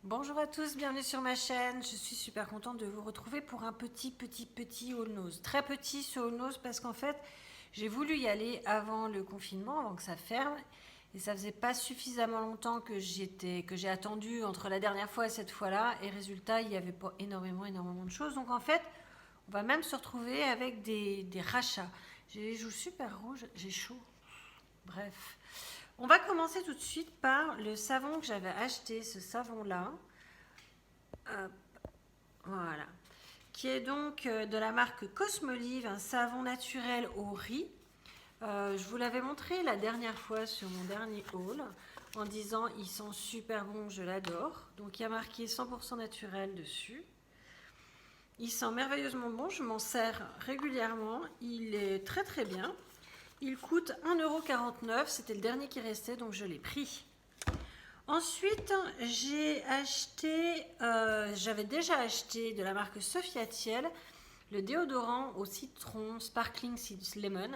Bonjour à tous, bienvenue sur ma chaîne. Je suis super contente de vous retrouver pour un petit haul nose. Très petit ce haul nose parce qu'en fait, j'ai voulu y aller avant le confinement, avant que ça ferme. Et ça faisait pas suffisamment longtemps que j'ai attendu entre la dernière fois et cette fois-là. Et résultat, il n'y avait pas énormément de choses. Donc en fait, on va même se retrouver avec des rachats. J'ai les joues super rouges, j'ai chaud. Bref. On va commencer tout de suite par le savon que j'avais acheté, ce savon-là. Voilà. Qui est donc de la marque Cosmolive, un savon naturel au riz. Je vous l'avais montré la dernière fois sur mon dernier haul en disant ils sont super bons, je l'adore. Donc il y a marqué 100% naturel dessus. Il sent merveilleusement bon, je m'en sers régulièrement. Il est très très bien. Il coûte 1,49 €, c'était le dernier qui restait donc je l'ai pris. Ensuite, j'avais déjà acheté de la marque Sophia Thiel le déodorant au citron Sparkling Lemon.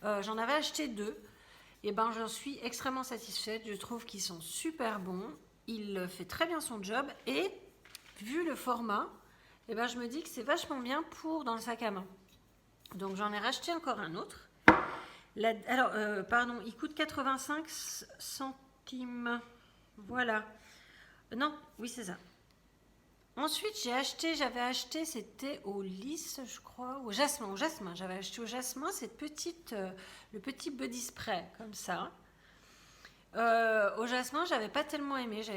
J'en avais acheté 2. Et ben, j'en suis extrêmement satisfaite. Je trouve qu'ils sont super bons. Il fait très bien son job. Et vu le format, et ben, je me dis que c'est vachement bien pour dans le sac à main. Donc j'en ai racheté encore un autre. Il coûte 85 centimes. Voilà. Non, oui, c'est ça. Ensuite, j'avais acheté, c'était au lys, je crois, au jasmin, J'avais acheté au jasmin le petit body spray, comme ça. Au jasmin, j'avais pas tellement aimé, je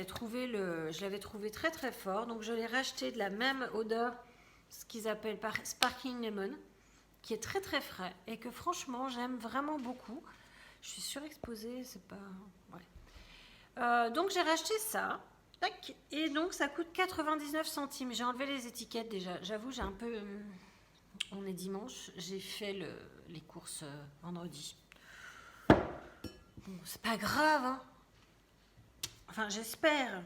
l'avais trouvé très très fort, donc je l'ai racheté de la même odeur, ce qu'ils appellent Sparkling Lemon, qui est très très frais et que franchement j'aime vraiment beaucoup. Je suis surexposée, c'est pas... Ouais. Donc j'ai racheté ça. Tac. Et donc ça coûte 99 centimes. J'ai enlevé les étiquettes déjà. J'avoue, j'ai un peu... On est dimanche, j'ai fait les courses vendredi. Bon, c'est pas grave, hein. Enfin, j'espère.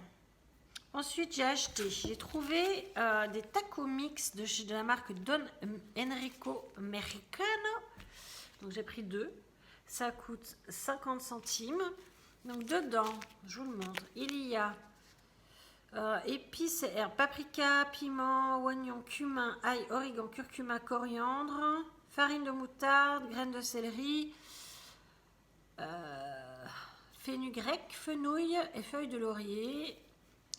Ensuite, j'ai trouvé des tacos mix de la marque Don Enrico Mexicano. Donc j'ai pris 2. Ça coûte 50 centimes. Donc dedans, je vous le montre, il y a épices et herbes, paprika, piment, oignon, cumin, ail, origan, curcuma, coriandre, farine de moutarde, graines de céleri, fenugrec, fenouil et feuilles de laurier.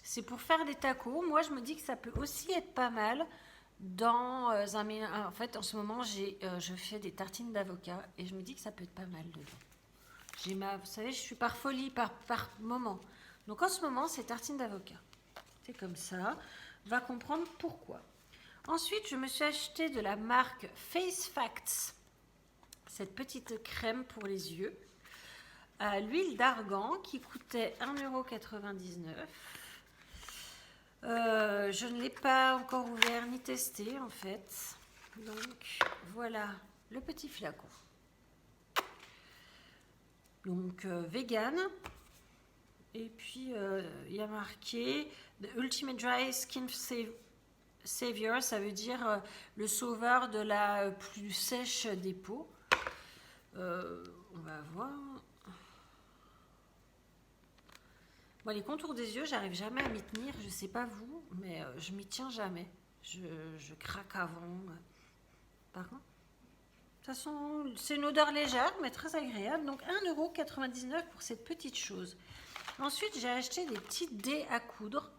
C'est pour faire des tacos. Moi, je me dis que ça peut aussi être pas mal dans en fait, en ce moment, je fais des tartines d'avocat et je me dis que ça peut être pas mal dedans. Vous savez, je suis par folie, par moment. Donc en ce moment, c'est tartines d'avocat. C'est comme ça. On va comprendre pourquoi. Ensuite, je me suis acheté de la marque Face Facts cette petite crème pour les yeux à l'huile d'argan qui coûtait 1,99 €. Je ne l'ai pas encore ouvert ni testé en fait. Donc voilà le petit flacon. Donc vegan. Et puis il y a marqué The Ultimate Dry Skin Savior, ça veut dire le sauveur de la plus sèche des peaux. On va voir. Moi, les contours des yeux, j'arrive jamais à m'y tenir. Je sais pas vous, mais je m'y tiens jamais. Je craque avant. Par contre, de toute façon, c'est une odeur légère, mais très agréable. Donc 1,99 € pour cette petite chose. Ensuite, j'ai acheté des petits dés à coudre.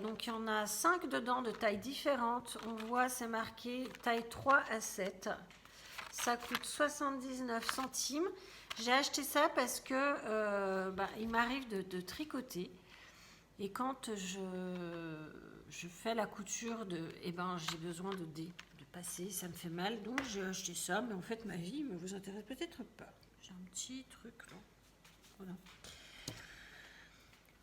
Donc il y en a 5 dedans de tailles différentes. On voit, c'est marqué taille 3 à 7. Ça coûte 79 centimes. J'ai acheté ça parce que il m'arrive de tricoter. Et quand je fais la couture, j'ai besoin de passer, ça me fait mal. Donc j'ai acheté ça, mais en fait ma vie ne vous intéresse peut-être pas. J'ai un petit truc là. Voilà.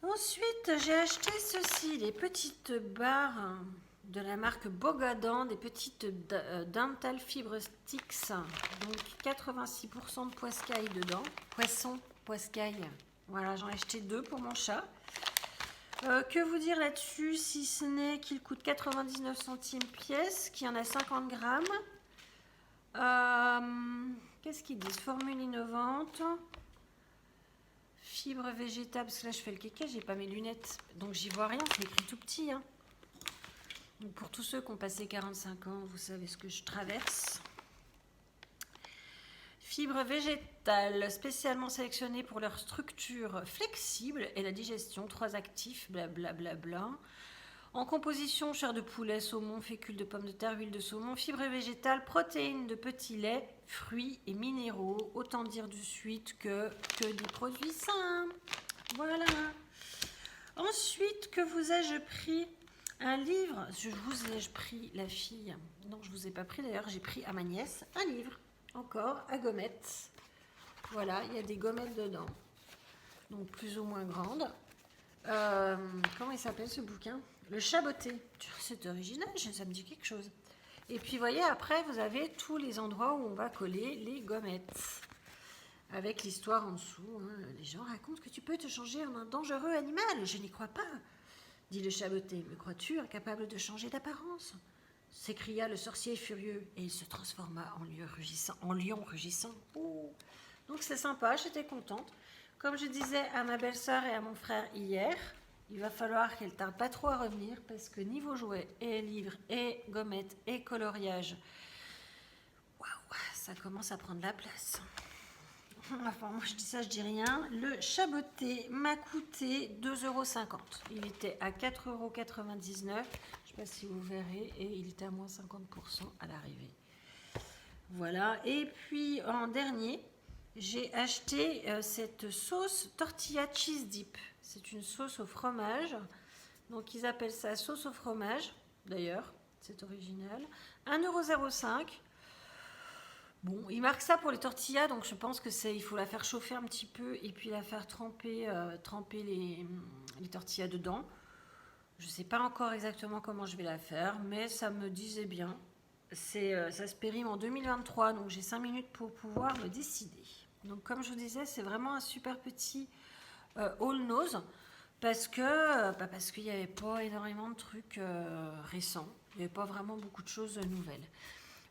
Ensuite, j'ai acheté ceci, les petites barres de la marque Bogadan, des petites dental fibre sticks, donc 86% de poiscaille dedans, poisson, poiscaille. Voilà, j'en ai acheté 2 pour mon chat. Que vous dire là-dessus, si ce n'est qu'il coûte 99 centimes pièce, qu'il y en a 50 grammes. Qu'est-ce qu'ils disent? Formule innovante. Fibre végétale, parce que là je fais le kéké, j'ai pas mes lunettes, donc j'y vois rien, c'est écrit tout petit. Hein. Donc pour tous ceux qui ont passé 45 ans, vous savez ce que je traverse. Fibres végétales spécialement sélectionnées pour leur structure flexible et la digestion, 3 actifs, blablabla. Bla bla bla. En composition, chair de poulet, saumon, fécule de pommes de terre, huile de saumon, fibres végétales, protéines de petit lait, fruits et minéraux, autant dire de suite que des produits sains. Voilà. Ensuite, que vous ai-je pris? Un livre. Je vous ai-je pris, la fille? Non, je ne vous ai pas pris d'ailleurs, j'ai pris à ma nièce un livre. Encore, à gommettes. Voilà, il y a des gommettes dedans. Donc plus ou moins grandes. Comment il s'appelle ce bouquin? Le Chaboté. C'est original, ça me dit quelque chose. Et puis, vous voyez, après, vous avez tous les endroits où on va coller les gommettes. Avec l'histoire en dessous. Hein. Les gens racontent que tu peux te changer en un dangereux animal. Je n'y crois pas, dit le Chaboté. Me crois-tu incapable de changer d'apparence? S'écria le sorcier furieux, et il se transforma en lion rugissant. Oh. Donc c'est sympa, j'étais contente. Comme je disais à ma belle-sœur et à mon frère hier, il va falloir qu'elle tarde pas trop à revenir, parce que niveau jouets et livres et gommettes et coloriage, waouh, ça commence à prendre la place. Enfin, moi je dis ça, je dis rien. Le Chaboté m'a coûté 2,50 €. Il était à 4,99 €. Je ne sais pas si vous verrez, et il était à moins 50% à l'arrivée. Voilà, et puis en dernier, j'ai acheté cette sauce tortilla cheese dip. C'est une sauce au fromage, donc ils appellent ça sauce au fromage, d'ailleurs, c'est original. 1,05 €. Bon, ils marquent ça pour les tortillas, donc je pense que il faut la faire chauffer un petit peu et puis la faire tremper les tortillas dedans. Je ne sais pas encore exactement comment je vais la faire, mais ça me disait bien. Ça se périme en 2023, donc j'ai 5 minutes pour pouvoir me décider. Donc comme je vous disais, c'est vraiment un super petit all nose, parce qu'il n'y avait pas énormément de trucs récents. Il n'y avait pas vraiment beaucoup de choses nouvelles.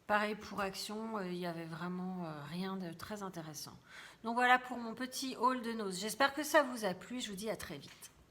Pareil pour Action, il n'y avait vraiment rien de très intéressant. Donc voilà pour mon petit haul de nose. J'espère que ça vous a plu. Je vous dis à très vite.